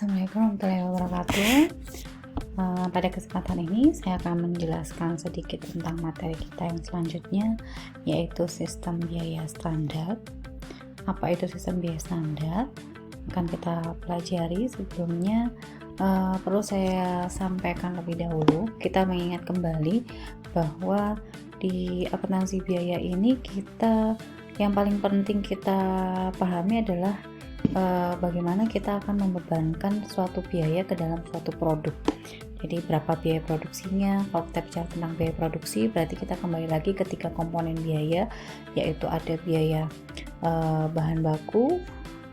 Assalamualaikum warahmatullahi wabarakatuh. Pada kesempatan ini saya akan menjelaskan sedikit tentang materi kita yang selanjutnya, yaitu sistem biaya standar. Apa itu sistem biaya standar? Akan kita pelajari. Sebelumnya perlu saya sampaikan lebih dahulu, kita mengingat kembali bahwa di akuntansi biaya ini yang paling penting kita pahami adalah bagaimana kita akan membebankan suatu biaya ke dalam suatu produk. Jadi berapa biaya produksinya. Kalau kita bicara tentang biaya produksi, berarti kita kembali lagi ke 3 komponen biaya, yaitu ada biaya bahan baku,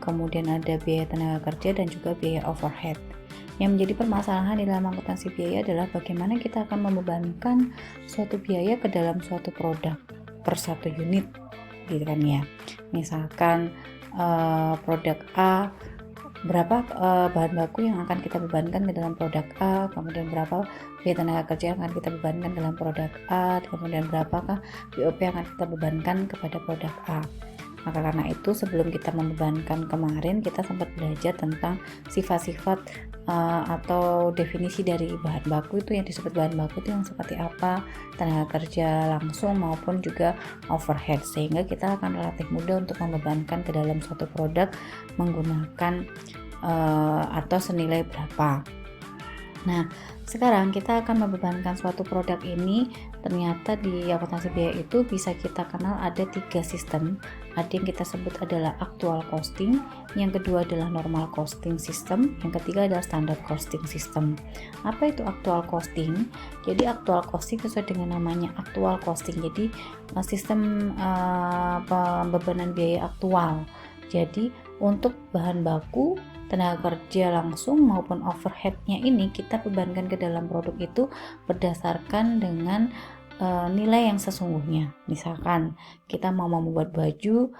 kemudian ada biaya tenaga kerja, dan juga biaya overhead. Yang menjadi permasalahan di dalam akuntansi biaya adalah bagaimana kita akan membebankan suatu biaya ke dalam suatu produk per satu unit, gitu kan ya. Misalkan produk A, berapa bahan baku yang akan kita bebankan ke dalam produk A, kemudian berapa biaya tenaga kerja yang akan kita bebankan dalam produk A, kemudian berapakah BOP yang akan kita bebankan kepada produk A. Maka karena itu, sebelum kita membebankan kemarin, kita sempat belajar tentang sifat-sifat atau definisi dari bahan baku. Itu yang disebut bahan baku itu yang seperti apa, tenaga kerja langsung maupun juga overhead, sehingga kita akan relatif mudah untuk membebankan ke dalam suatu produk menggunakan atau senilai berapa. Nah, sekarang kita akan membebankan suatu produk ini. Ternyata di akuntansi biaya itu bisa kita kenal ada 3 sistem. Ada yang kita sebut adalah actual costing, yang kedua adalah normal costing system, yang ketiga adalah standard costing system. Apa itu actual costing? Jadi actual costing sesuai dengan namanya, actual costing. Jadi sistem pembebanan biaya aktual. Jadi untuk bahan baku, tenaga kerja langsung maupun overheadnya ini kita bebankan ke dalam produk itu berdasarkan dengan nilai yang sesungguhnya. Misalkan kita mau membuat baju,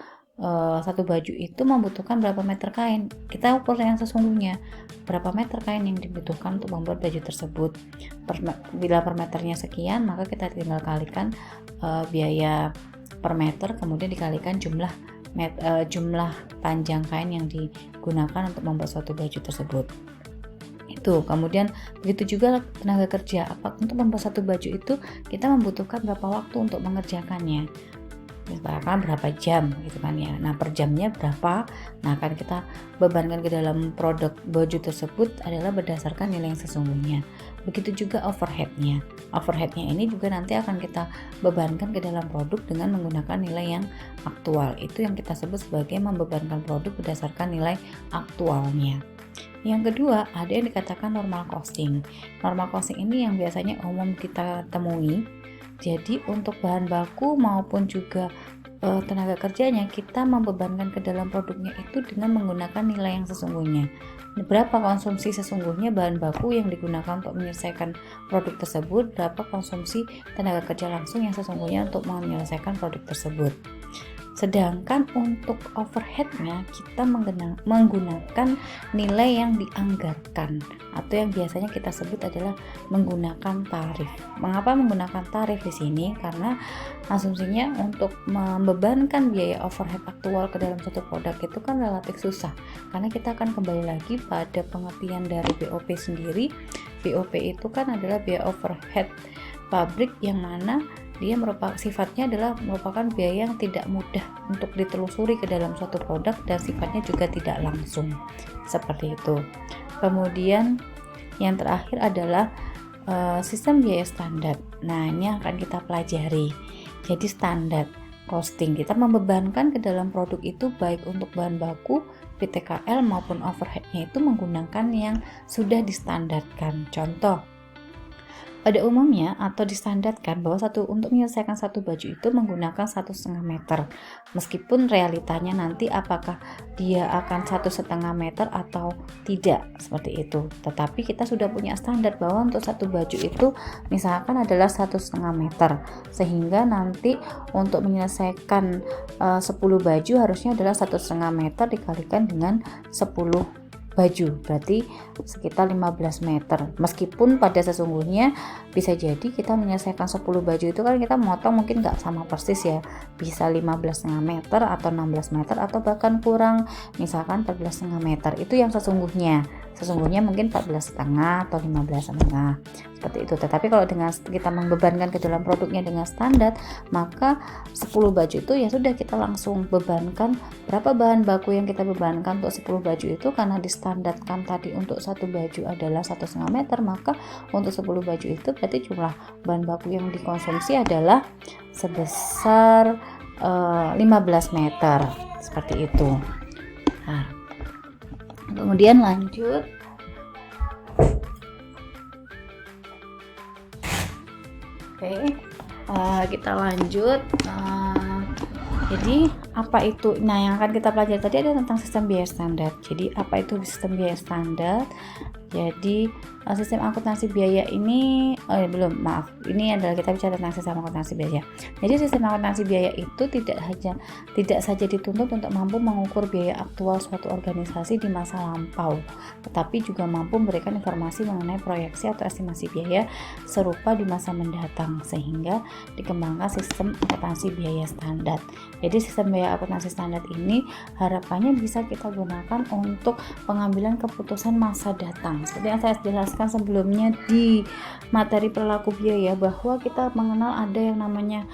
satu baju itu membutuhkan berapa meter kain, kita ukur yang sesungguhnya, berapa meter kain yang dibutuhkan untuk membuat baju tersebut. Bila per meternya sekian, maka kita tinggal kalikan biaya per meter, kemudian dikalikan jumlah panjang kain yang digunakan untuk membuat suatu baju tersebut. Itu kemudian begitu juga tenaga kerja. Untuk membuat satu baju itu kita membutuhkan berapa waktu untuk mengerjakannya, misalkan berapa jam gitu kan ya. Nah, per jamnya berapa, nah akan kita bebankan ke dalam produk baju tersebut adalah berdasarkan nilai yang sesungguhnya. Begitu juga overheadnya ini juga nanti akan kita bebankan ke dalam produk dengan menggunakan nilai yang aktual. Itu yang kita sebut sebagai membebankan produk berdasarkan nilai aktualnya. Yang kedua, ada yang dikatakan normal costing. Normal costing ini yang biasanya umum kita temui. Jadi untuk bahan baku maupun juga tenaga kerjanya, kita membebankan ke dalam produknya itu dengan menggunakan nilai yang sesungguhnya. Berapa konsumsi sesungguhnya bahan baku yang digunakan untuk menyelesaikan produk tersebut, berapa konsumsi tenaga kerja langsung yang sesungguhnya untuk menyelesaikan produk tersebut. Sedangkan untuk overheadnya kita menggunakan nilai yang dianggarkan atau yang biasanya kita sebut adalah menggunakan tarif. Mengapa menggunakan tarif di sini? Karena asumsinya untuk membebankan biaya overhead aktual ke dalam satu produk itu kan relatif susah. Karena kita akan kembali lagi pada pengertian dari BOP sendiri. BOP itu kan adalah biaya overhead pabrik, yang mana dia sifatnya adalah merupakan biaya yang tidak mudah untuk ditelusuri ke dalam suatu produk dan sifatnya juga tidak langsung, seperti itu. Kemudian yang terakhir adalah sistem biaya standar. Nah, ini akan kita pelajari. Jadi standar costing, kita membebankan ke dalam produk itu baik untuk bahan baku, PTKL maupun overheadnya itu menggunakan yang sudah distandarkan. Contoh, pada umumnya atau distandarkan bahwa untuk menyelesaikan satu baju itu menggunakan 1,5 meter. Meskipun realitanya nanti apakah dia akan 1,5 meter atau tidak, seperti itu. Tetapi kita sudah punya standar bahwa untuk satu baju itu misalkan adalah 1,5 meter. Sehingga nanti untuk menyelesaikan 10 baju harusnya adalah 1,5 meter dikalikan dengan 10 baju, berarti sekitar 15 meter. Meskipun pada sesungguhnya bisa jadi kita menyelesaikan 10 baju itu kan kita motong mungkin nggak sama persis ya, bisa 15,5 meter atau 16 meter atau bahkan kurang, misalkan 14,5 meter. Itu yang sesungguhnya sesungguhnya mungkin 14,5 atau 15,5 seperti itu. Tetapi kalau dengan kita membebankan ke dalam produknya dengan standar, maka 10 baju itu ya sudah kita langsung bebankan berapa bahan baku yang kita bebankan untuk 10 baju itu, karena distandarkan tadi untuk satu baju adalah 1,5 meter, maka untuk 10 baju itu berarti jumlah bahan baku yang dikonsumsi adalah sebesar 15 meter seperti itu. Nah, kemudian lanjut, kita lanjut. Jadi apa itu? Nah, yang akan kita pelajari tadi ada tentang sistem biaya standar. Jadi apa itu sistem biaya standar? Jadi sistem akuntansi biaya ini ini adalah kita bicara tentang sistem akuntansi biaya. Jadi sistem akuntansi biaya itu tidak saja dituntut untuk mampu mengukur biaya aktual suatu organisasi di masa lampau, tetapi juga mampu memberikan informasi mengenai proyeksi atau estimasi biaya serupa di masa mendatang, sehingga dikembangkan sistem akuntansi biaya standar. Jadi sistem biaya akuntansi standar ini harapannya bisa kita gunakan untuk pengambilan keputusan masa datang. Seperti yang saya jelaskan sebelumnya di materi perilaku biaya, bahwa kita mengenal ada yang namanya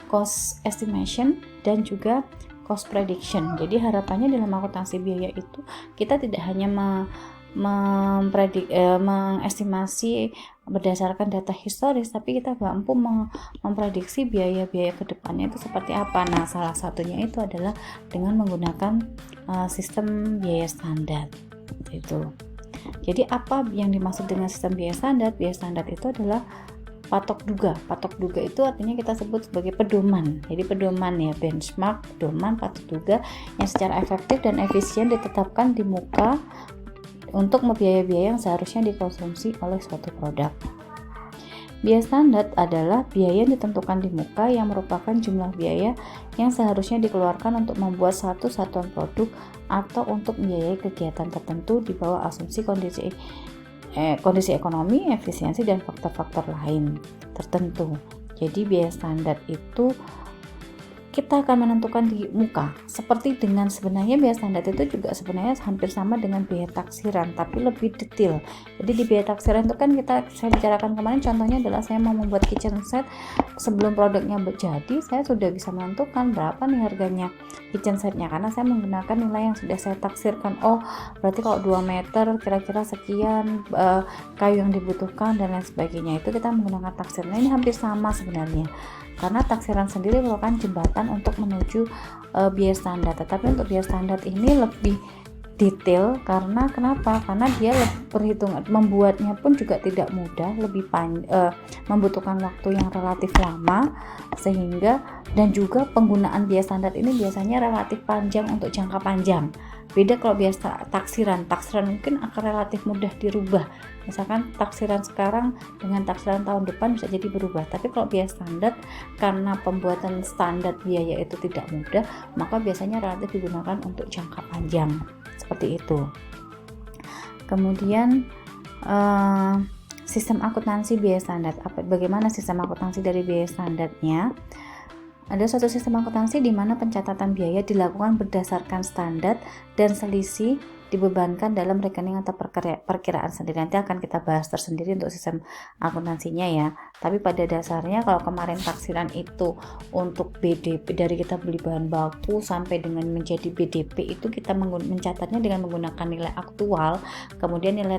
cost estimation dan juga cost prediction. Jadi harapannya dalam akuntansi biaya itu kita tidak hanya mengestimasi berdasarkan data historis, tapi kita mampu memprediksi biaya-biaya ke depannya itu seperti apa. Nah, salah satunya itu adalah dengan menggunakan sistem biaya standar itu. Jadi apa yang dimaksud dengan sistem biaya standar? Biaya standar itu adalah patok duga. Patok duga itu artinya kita sebut sebagai pedoman. Jadi pedoman ya, benchmark, pedoman, patok duga yang secara efektif dan efisien ditetapkan di muka untuk biaya-biaya yang seharusnya dikonsumsi oleh suatu produk. Biaya standar adalah biaya yang ditentukan di muka yang merupakan jumlah biaya yang seharusnya dikeluarkan untuk membuat satu satuan produk atau untuk membiayai kegiatan tertentu di bawah asumsi kondisi ekonomi, efisiensi, dan faktor-faktor lain tertentu. Jadi biaya standar itu kita akan menentukan di muka, seperti dengan sebenarnya biaya standar itu juga sebenarnya hampir sama dengan biaya taksiran, tapi lebih detail. Jadi di biaya taksiran itu kan saya bicarakan kemarin, contohnya adalah saya mau membuat kitchen set, sebelum produknya jadi saya sudah bisa menentukan berapa nih harganya kitchen setnya, karena saya menggunakan nilai yang sudah saya taksirkan. Oh, berarti kalau 2 meter kira-kira sekian kayu yang dibutuhkan dan lain sebagainya, itu kita menggunakan taksiran. Nah, ini hampir sama sebenarnya, karena taksiran sendiri merupakan jembatan untuk menuju biaya standar. Tetapi untuk biaya standar ini lebih detail, karena kenapa? Karena dia perhitungan membuatnya pun juga tidak mudah, membutuhkan waktu yang relatif lama, sehingga dan juga penggunaan biaya standar ini biasanya relatif panjang untuk jangka panjang. Beda kalau biaya taksiran mungkin akan relatif mudah dirubah. Misalkan taksiran sekarang dengan taksiran tahun depan bisa jadi berubah. Tapi kalau biaya standar, karena pembuatan standar biaya itu tidak mudah, maka biasanya relatif digunakan untuk jangka panjang. Seperti itu. Kemudian sistem akuntansi biaya standar. Bagaimana sistem akuntansi dari biaya standarnya? Ada suatu sistem akuntansi di mana pencatatan biaya dilakukan berdasarkan standar dan selisih dibebankan dalam rekening atau perkiraan sendiri. Nanti akan kita bahas tersendiri untuk sistem akuntansinya ya. Tapi pada dasarnya kalau kemarin taksiran itu untuk BDP, dari kita beli bahan baku sampai dengan menjadi BDP, itu kita mencatatnya dengan menggunakan nilai aktual. Kemudian nilai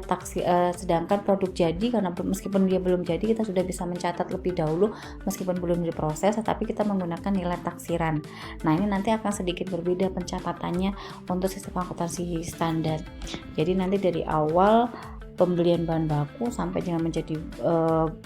sedangkan produk jadi, karena meskipun dia belum jadi, kita sudah bisa mencatat lebih dahulu meskipun belum diproses, tetapi kita menggunakan nilai taksiran. Nah, ini nanti akan sedikit berbeda pencatatannya untuk sistem akuntansi standar. Jadi nanti dari awal pembelian bahan baku sampai dengan menjadi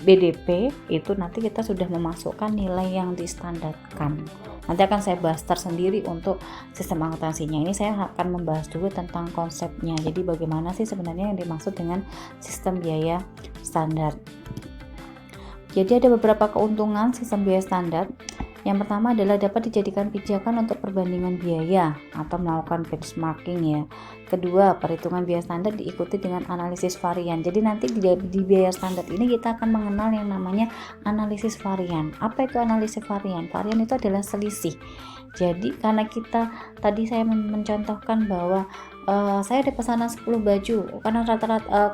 BDP, itu nanti kita sudah memasukkan nilai yang distandarkan. Nanti akan saya bahas tersendiri untuk sistem akuntansinya. Ini saya akan membahas dulu tentang konsepnya. Jadi bagaimana sih sebenarnya yang dimaksud dengan sistem biaya standar. Jadi ada beberapa keuntungan sistem biaya standar. Yang pertama adalah dapat dijadikan pijakan untuk perbandingan biaya atau melakukan benchmarking ya. Kedua, perhitungan biaya standar diikuti dengan analisis varian. Jadi nanti di biaya standar ini kita akan mengenal yang namanya analisis varian. Apa itu analisis varian? Varian itu adalah selisih. Jadi karena tadi saya mencontohkan bahwa saya ada pesanan 10 baju, karena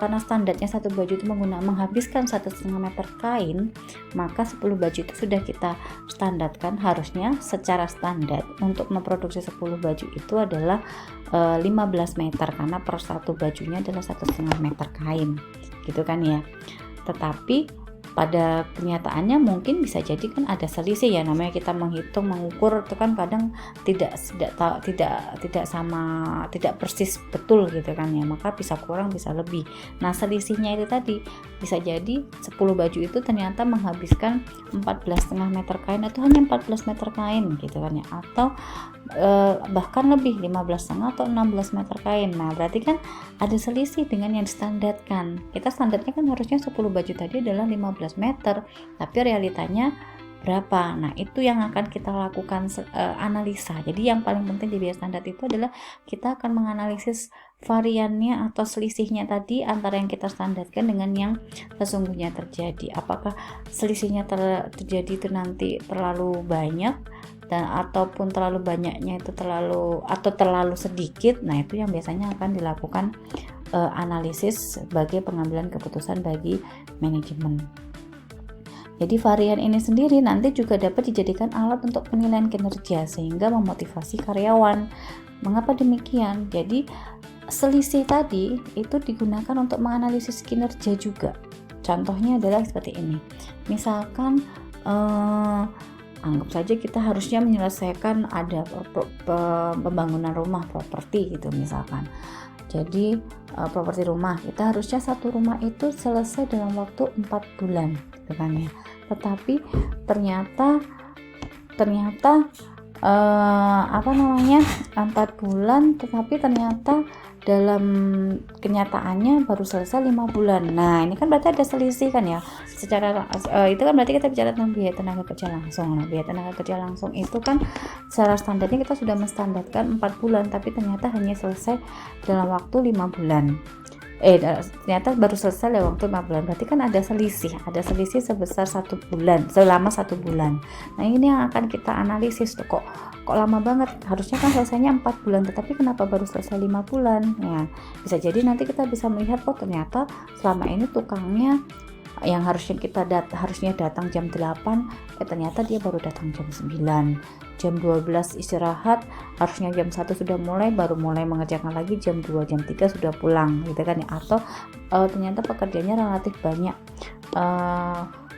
karena standarnya satu baju itu menghabiskan 1,5 meter kain, maka 10 baju itu sudah kita standarkan. Harusnya secara standar untuk memproduksi 10 baju itu adalah 15 meter, karena per satu bajunya adalah 1,5 meter kain, gitu kan ya. Tetapi pada kenyataannya mungkin bisa jadi kan ada selisih ya, namanya kita mengukur itu kan kadang tidak persis betul gitu kan ya, maka bisa kurang bisa lebih. Nah, selisihnya itu tadi bisa jadi 10 baju itu ternyata menghabiskan 14,5 meter kain atau hanya 14 meter kain gitu kan ya, atau bahkan lebih 15,5 atau 16 meter kain. Nah, berarti kan ada selisih dengan yang distandarkan. Kita standarnya kan harusnya 10 baju tadi adalah 15 meter, tapi realitanya berapa. Nah, itu yang akan kita lakukan analisa. Jadi yang paling penting di biaya standar itu adalah kita akan menganalisis variannya atau selisihnya tadi antara yang kita standarkan dengan yang sesungguhnya terjadi. Apakah selisihnya terjadi itu nanti terlalu banyak dan ataupun terlalu banyaknya itu terlalu sedikit. Nah, itu yang biasanya akan dilakukan analisis sebagai pengambilan keputusan bagi manajemen. Jadi varian ini sendiri nanti juga dapat dijadikan alat untuk penilaian kinerja sehingga memotivasi karyawan. Mengapa demikian? Jadi selisih tadi itu digunakan untuk menganalisis kinerja juga. Contohnya adalah seperti ini. Misalkan anggap saja kita harusnya menyelesaikan ada pembangunan rumah properti gitu misalkan. Jadi properti rumah kita harusnya satu rumah itu selesai dalam waktu 4 bulan gitu kan ya. Tetapi ternyata 4 bulan, tetapi ternyata dalam kenyataannya baru selesai 5 bulan. Nah, ini kan berarti ada selisih kan ya. Secara itu kan berarti kita bicara tentang biaya tenaga kerja langsung. Nah, biaya tenaga kerja langsung itu kan secara standarnya kita sudah menstandarkan 4 bulan, tapi ternyata hanya selesai dalam waktu 5 bulan. Ternyata baru selesai dalam waktu 5 bulan. Berarti kan ada selisih sebesar 1 bulan, selama 1 bulan. Nah, ini yang akan kita analisis tuh, kok lama banget, harusnya kan selesainya 4 bulan, tetapi kenapa baru selesai 5 bulan. Nah, bisa jadi nanti kita bisa melihat, ternyata selama ini tukangnya yang harusnya datang jam 8, ternyata dia baru datang jam 9. Jam 12 istirahat, harusnya jam 1 sudah baru mulai mengerjakan lagi, jam 2, jam 3 sudah pulang gitu kan ya. Atau ternyata pekerjaannya relatif banyak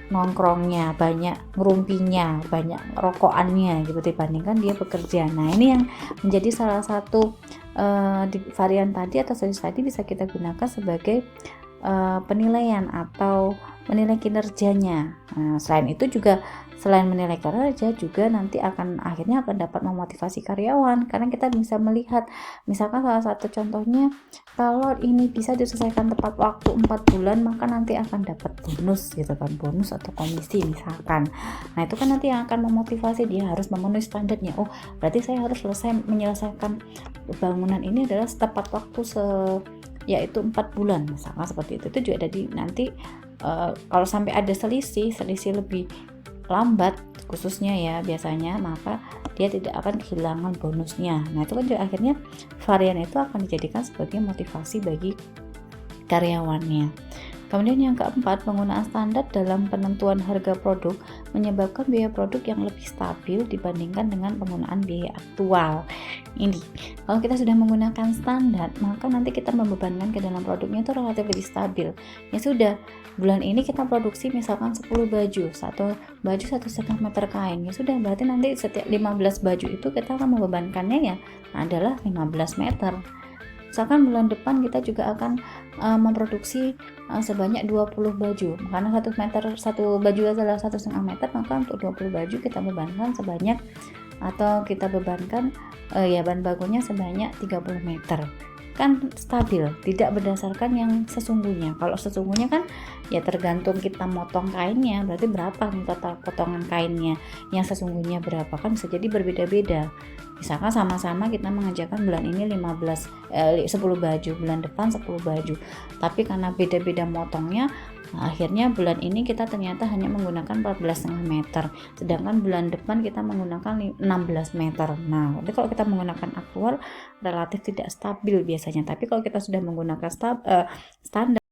nongkrongnya, banyak ngerumpinya, banyak rokokannya gitu dibandingkan dia bekerja. Nah, ini yang menjadi salah satu di varian tadi atau selisih tadi bisa kita gunakan sebagai penilaian atau menilai kinerjanya. Nah, selain itu juga selain menilai kinerja juga nanti akhirnya akan dapat memotivasi karyawan, karena kita bisa melihat misalkan salah satu contohnya kalau ini bisa diselesaikan tepat waktu 4 bulan maka nanti akan dapat bonus gitu kan, bonus atau komisi misalkan. Nah, itu kan nanti yang akan memotivasi dia harus memenuhi standarnya. Oh, berarti saya harus menyelesaikan bangunan ini adalah tepat waktu yaitu 4 bulan misalkan seperti itu. Itu juga ada nanti kalau sampai ada selisih lebih lambat khususnya ya biasanya, maka dia tidak akan kehilangan bonusnya. Nah, itu kan juga akhirnya varian itu akan dijadikan sebagai motivasi bagi karyawannya. Kemudian yang keempat, penggunaan standar dalam penentuan harga produk menyebabkan biaya produk yang lebih stabil dibandingkan dengan penggunaan biaya aktual. Ini, kalau kita sudah menggunakan standar, maka nanti kita membebankan ke dalam produknya itu relatif lebih stabil. Ya sudah, bulan ini kita produksi misalkan 10 baju, satu baju 1,5 meter kain. Ya sudah, berarti nanti setiap 15 baju itu kita akan membebankannya ya adalah 15 meter. Misalkan bulan depan kita juga akan memproduksi sebanyak 20 baju, karena satu baju adalah 1,5 meter, maka untuk 20 baju kita bebankan sebanyak atau kita bebankan bahan bakunya sebanyak 30 meter. Kan stabil, tidak berdasarkan yang sesungguhnya. Kalau sesungguhnya kan ya tergantung kita motong kainnya, berarti berapa nih total potongan kainnya, yang sesungguhnya berapa, kan bisa jadi berbeda-beda. Misalkan sama-sama kita mengerjakan bulan ini 15 10 baju, bulan depan 10 baju. Tapi karena beda-beda motongnya, akhirnya bulan ini kita ternyata hanya menggunakan 14,5 meter, sedangkan bulan depan kita menggunakan 16 meter. Nah, jadi kalau kita menggunakan aktual relatif tidak stabil biasanya, tapi kalau kita sudah menggunakan standar